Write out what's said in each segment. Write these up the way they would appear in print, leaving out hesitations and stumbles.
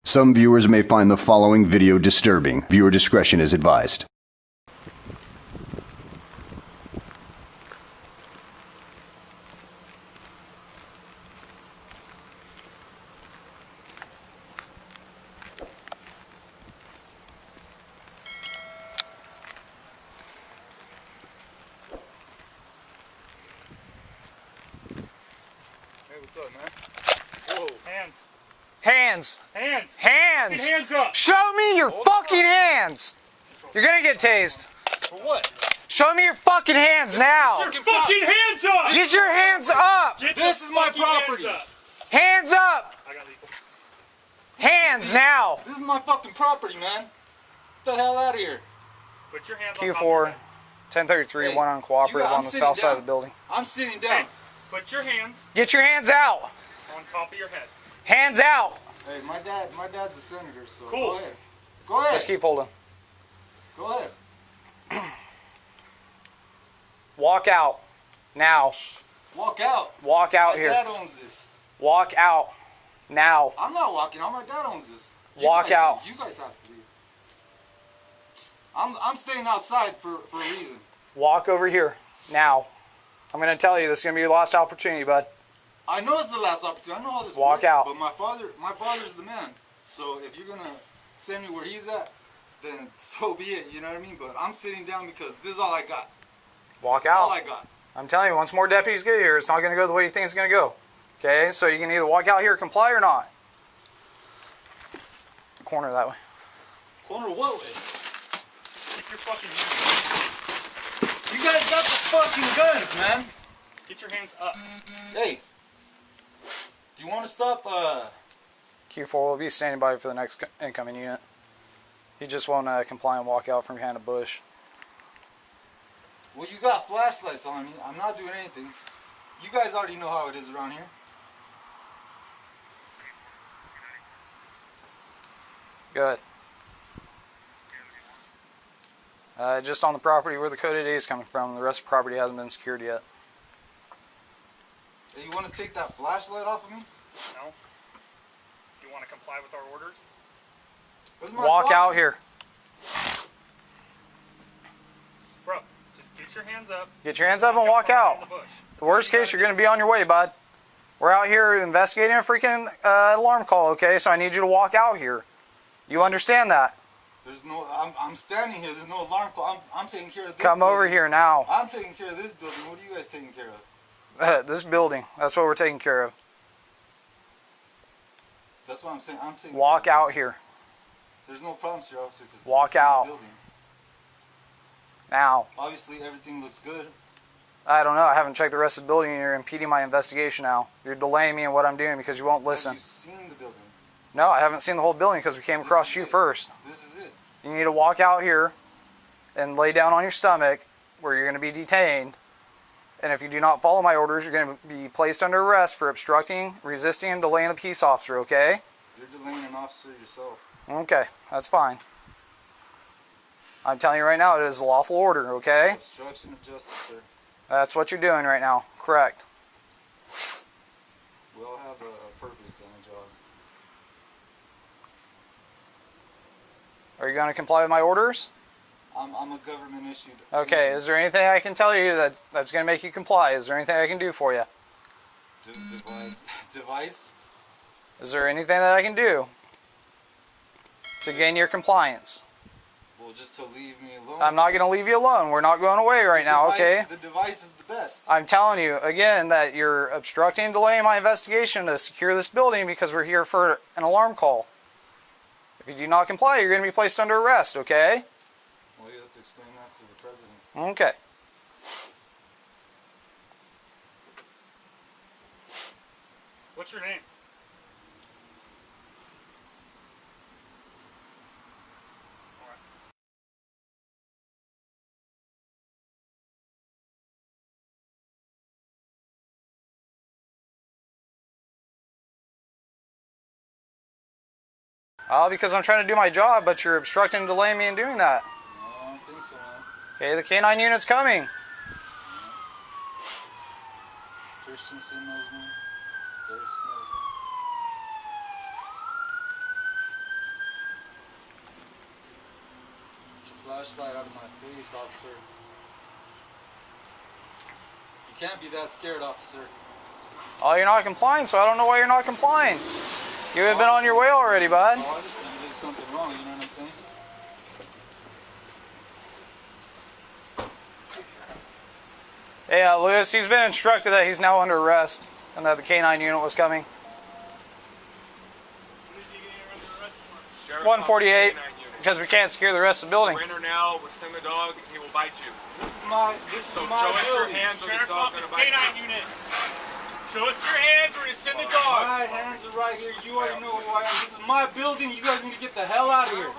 Some viewers may find the following video disturbing. Viewer discretion is advised. Hey, what's up, man? Whoa. Hands. Hands. Hands. Hands. Get hands up. Show me your fucking hands. You're gonna get tased. For what? Show me your fucking hands now. Get your fucking hands up. Get your hands up. Get This the is my fucking property. Hands up. Hands up. I got lethal. Hands now. This is my fucking property, man. Get the hell out of here. Put your hands on top of your Q4, head. 1033, Hey, one uncooperative I'm on the sitting south side down. of the building. I'm sitting down. Hey, put your hands Get your hands out. on top of your head. Hands out. Hey, my dad's a senator, so Cool. go ahead. Go ahead. Just keep holding. Go ahead. Walk out. Now. Walk out. Walk out My here. dad owns this. Walk out. Now. I'm not walking out. My dad owns this. Walk out. You guys have to leave. I'm staying outside for a reason. Walk over here. Now. I'm gonna tell you this is gonna be your last opportunity, bud. I know it's the last opportunity. I know how this Walk works. out. But my father's the man. So if you're gonna send me where he's at, then so be it. You know what I mean? But I'm sitting down because this is all I got. Walk All I out. got. I'm telling you, once more deputies get here, it's not gonna go the way you think it's gonna go. Okay, so you can either walk out here, comply or not. Corner that way. Corner what way? Get your fucking hands. You guys got the fucking guns, man. Get your hands up. Hey, do you want to stop? Q4 will be standing by for the next incoming unit. He just won't comply and walk out from behind a bush. Well, you got flashlights on me. I'm not doing anything. You guys already know how it is around here. Good. Just on the property where the code today is coming from. The rest of the property hasn't been secured yet. Hey, you want to take that flashlight off of me? No. You want to comply with our orders? Where's my Walk property? out here. Bro, just get your hands up. Get your hands up and walk behind the out. bush. The worst case, you're going to be on your way, bud. We're out here investigating a freaking alarm call, okay? So I need you to walk out here. You understand that? There's no. I'm standing here. There's no alarm call. I'm taking care of this. Come over building. here now. I'm taking care of this building. What are you guys taking care of? This building. That's what we're taking care of. That's what I'm saying. I'm taking. Walk care of out here. There's no problem, sir, officer. 'Cause Walk this is my out. building. Now. Obviously, everything looks good. I don't know. I haven't checked the rest of the building and you're impeding my investigation now. You're delaying me in what I'm doing because you won't listen. Have you seen the building? No, I haven't seen the whole building because we came across you first. This is it. You need to walk out here and lay down on your stomach where you're going to be detained. And if you do not follow my orders, you're going to be placed under arrest for obstructing, resisting, and delaying a peace officer, okay? You're delaying an officer yourself. Okay, that's fine. I'm telling you right now, it is a lawful order, okay? Obstruction of justice, sir. That's what you're doing right now. Correct. We all have a purpose and a job. Are you going to comply with my orders? I'm a government issued. Okay, is there anything I can tell you that's going to make you comply? Is there anything I can do for you? Device? Is there anything that I can do to gain your compliance? Well, just to leave me alone. I'm not going to leave you alone. We're not going away right now, okay? The device is the best. I'm telling you, again, that you're obstructing and delaying my investigation to secure this building because we're here for an alarm call. If you do not comply, you're going to be placed under arrest, okay? Well, you have to explain that to the president. Okay. What's your name? Because I'm trying to do my job, but you're obstructing and delaying me in doing that. No, I don't think so, man. Okay, the K-9 unit's coming. Christensen knows me. Dirks knows me. flashlight out of my face, officer. You can't be that scared, officer. Oh, you're not complying, so I don't know why you're not complying. You would have been on your way already, bud. Oh, I just think there's something wrong, you know what I'm saying? Yeah, Lewis, he's been instructed that he's now under arrest and that the K-9 unit was coming. 148, because we can't secure the rest of the building. We're in her now, we're sending the dog, he will bite you. This is my So show us your building. hands or this Sheriff's dog's Office gonna bite K-9 you. unit. Show us your hands, we're gonna send the dog. My hands are right here. You already know who I am. This is my building. You guys need to get the hell out of here.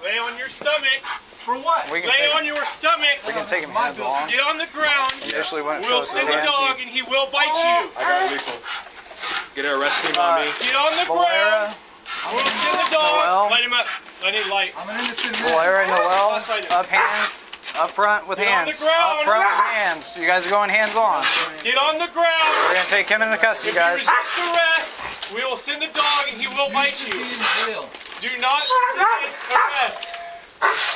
Lay on your stomach. For what? We can Lay take on your stomach. him hands on. Get on the ground. Initially wouldn't show We'll us his send the hands. dog and he will bite you. I got lethal. Get an arrest team on me. Get on the Valera, ground. We'll send the dog. Noel. Light him up. I need light. I'm an innocent man. Valera, Noel, up hand, up front with Get on the hands. ground. Up front with hands. You guys are going hands on. Get on the ground. We're gonna take him into custody, If you guys. resist arrest, we will send the dog and he will You bite should you. be in jail. Do not resist arrest.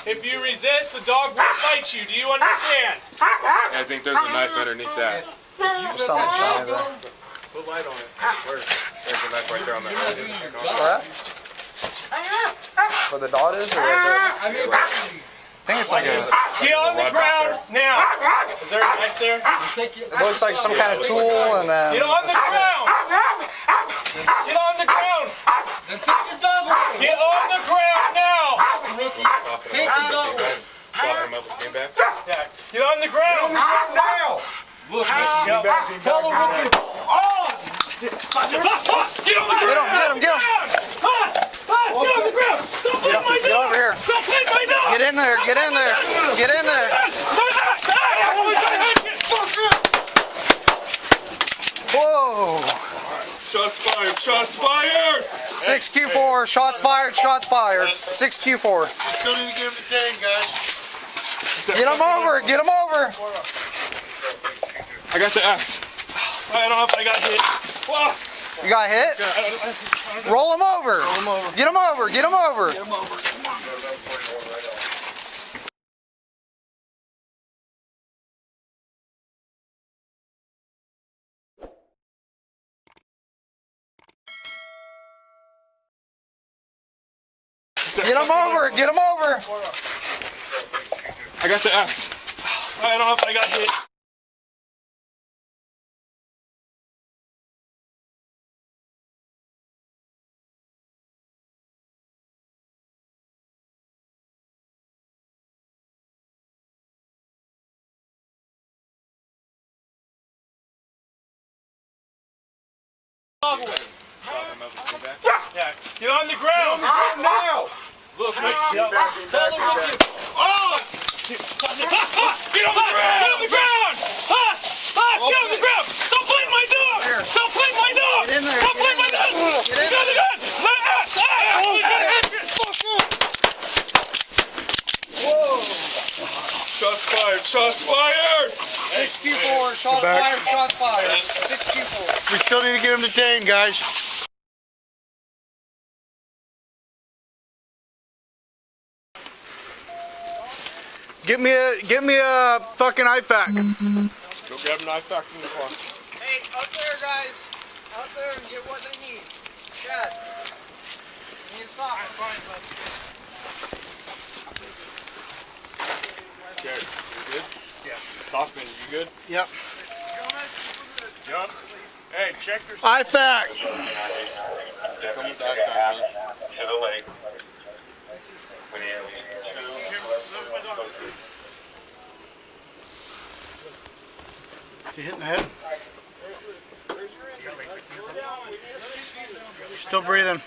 If you resist, the dog will bite you. Do you understand? I think there's a knife underneath that. You Something let shy that of dog that. go. Put light on it. Where? There's a knife right there on that. You're not doing your job. What? Where the dot is, or right there? I mean, I think it's like a. Get on the ground now. Is there a knife there? take it. It looks like some kind of tool, and then. Get on the ground. Get on the ground. Then take your dog away. Get on the ground now. Rookie. Take the dog away. Soften him up with bean bag. Yeah. Get on the ground. Now. Look, Rookie. Tell the rookie. Oh! Get on the ground. Get him! Get on the ground. Don't play my Get dog. over here! Don't play my dog. Get in there! Get in there! Get in there! Whoa! Shots fired! Shots fired! 6Q4, shots fired, shots fired. 6Q4. Still need to give him the thing, guys. Get him over, get him over. I got the X. I don't know if I got hit. Whoa. You got hit? Roll him over. Get him over, get him over. Get him over, get him over. I got the X. I don't know if I got hit. Dog away. Yeah. Get on the ground. Now. Look, tell the rookie. Oh! Get on the ground. Get on the ground. Get on the ground. Stop playing my dog. Stop playing my dog. Get in there, Stop get playing in my there. dog. Get in Get on the there. ground. Shots fired! Shots fired! 6Q4, shots fired, shots fired. 6Q4. We still need to get him detained, guys. Get me a fucking IFAC. Go grab a knife back from the car. Hey, up there, guys. Out there and get what they need. Chad. You need to stop. Jared, you good? Yeah. Kaufman, you good? Yep. Yup. Hey, check your. IFAC. Come with that time, man. You hit in the head? Still breathing.